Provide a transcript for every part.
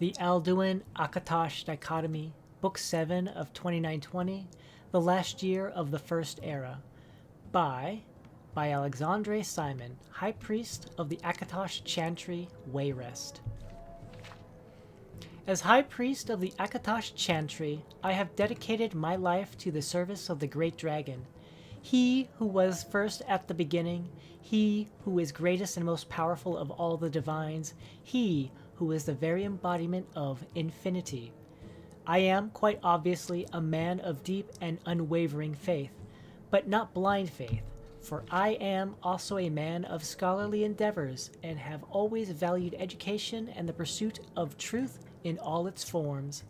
The Alduin-Akatosh Dichotomy, Book 7 of 2920, The Last Year of the First Era, by Alexandre Simon, High Priest of the Akatosh Chantry, Wayrest. As High Priest of the Akatosh Chantry, I have dedicated my life to the service of the Great Dragon, he who was first at the beginning, he who is greatest and most powerful of all the divines, he who is the very embodiment of infinity. I am, quite obviously, a man of deep and unwavering faith, but not blind faith, for I am also a man of scholarly endeavors and have always valued education and the pursuit of truth in all its forms.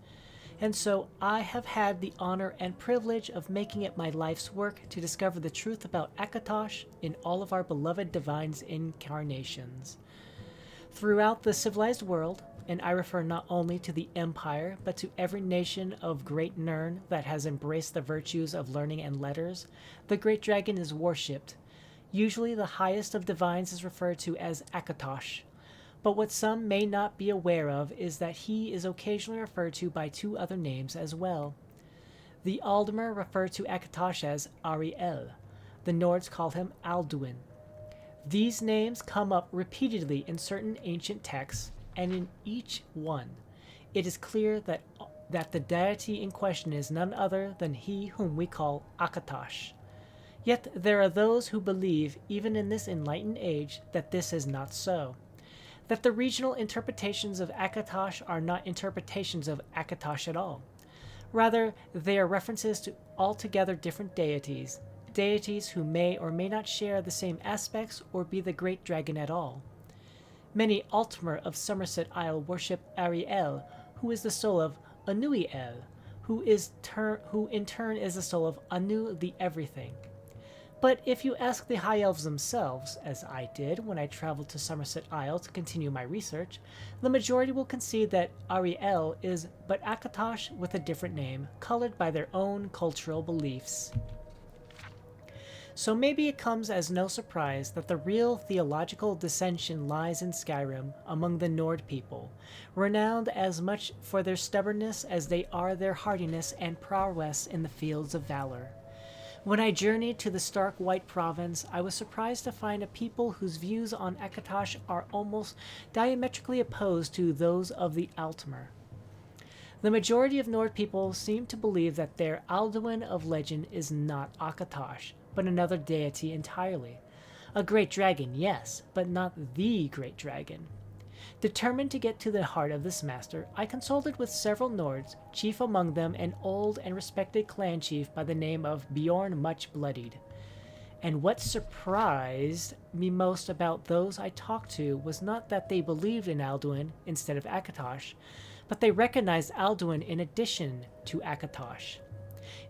And so I have had the honor and privilege of making it my life's work to discover the truth about Akatosh in all of our beloved divines' incarnations. Throughout the civilized world, and I refer not only to the Empire, but to every nation of Great Nirn that has embraced the virtues of learning and letters, the Great Dragon is worshipped. Usually the highest of divines is referred to as Akatosh, but what some may not be aware of is that he is occasionally referred to by two other names as well. The Aldmer refer to Akatosh as Ariel. The Nords call him Alduin. These names come up repeatedly in certain ancient texts, and in each one, it is clear that the deity in question is none other than he whom we call Akatosh. Yet there are those who believe, even in this enlightened age, that this is not so. That the regional interpretations of Akatosh are not interpretations of Akatosh at all. Rather, they are references to altogether different deities, deities who may or may not share the same aspects or be the great dragon at all. Many Altmer of Somerset Isle worship Ariel, who is the soul of Anuiel, who in turn is the soul of Anu the Everything. But if you ask the High Elves themselves, as I did when I traveled to Somerset Isle to continue my research, the majority will concede that Ariel is but Akatosh with a different name, colored by their own cultural beliefs. So maybe it comes as no surprise that the real theological dissension lies in Skyrim among the Nord people, renowned as much for their stubbornness as they are their hardiness and prowess in the fields of valor. When I journeyed to the stark white province, I was surprised to find a people whose views on Akatosh are almost diametrically opposed to those of the Altmer. The majority of Nord people seem to believe that their Alduin of legend is not Akatosh, but another deity entirely. A great dragon, yes, but not the great dragon. Determined to get to the heart of this master, I consulted with several Nords, chief among them an old and respected clan chief by the name of Bjorn Much-Bloodied. And what surprised me most about those I talked to was not that they believed in Alduin instead of Akatosh, but they recognized Alduin in addition to Akatosh.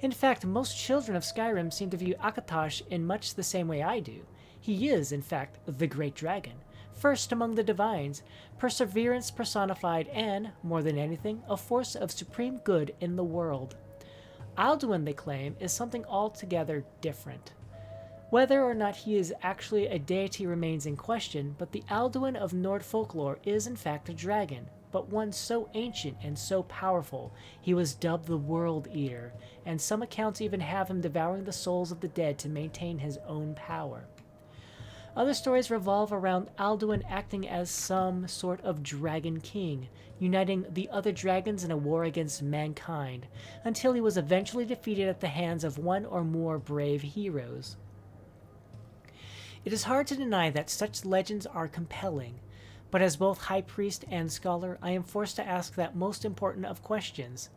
In fact, most children of Skyrim seem to view Akatosh in much the same way I do. He is, in fact, the great dragon, first among the divines, perseverance personified and, more than anything, a force of supreme good in the world. Alduin, they claim, is something altogether different. Whether or not he is actually a deity remains in question, but the Alduin of Nord folklore is in fact a dragon, but one so ancient and so powerful he was dubbed the World Eater, and some accounts even have him devouring the souls of the dead to maintain his own power. Other stories revolve around Alduin acting as some sort of dragon king, uniting the other dragons in a war against mankind, until he was eventually defeated at the hands of one or more brave heroes. It is hard to deny that such legends are compelling, but as both high priest and scholar, I am forced to ask that most important of questions: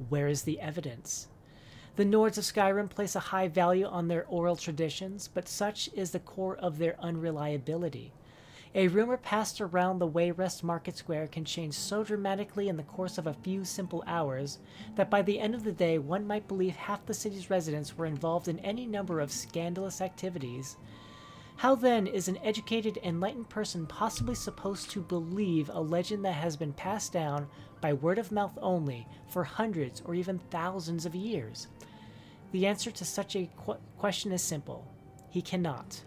where is the evidence? The Nords of Skyrim place a high value on their oral traditions, but such is the core of their unreliability. A rumor passed around the Wayrest Market Square can change so dramatically in the course of a few simple hours that by the end of the day one might believe half the city's residents were involved in any number of scandalous activities. How then is an educated, enlightened person possibly supposed to believe a legend that has been passed down by word of mouth only for hundreds or even thousands of years? The answer to such a question is simple. He cannot.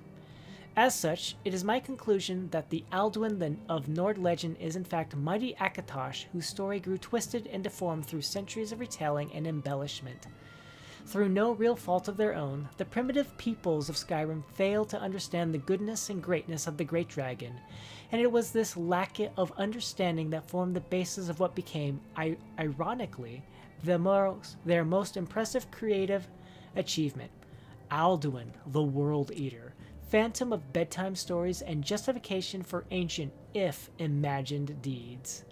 As such, it is my conclusion that the Alduin of Nord legend is in fact mighty Akatosh, whose story grew twisted and deformed through centuries of retelling and embellishment. Through no real fault of their own, the primitive peoples of Skyrim failed to understand the goodness and greatness of the Great Dragon, and it was this lack of understanding that formed the basis of what became, ironically, their most impressive creative achievement, Alduin, the World Eater, phantom of bedtime stories and justification for ancient, if imagined, deeds.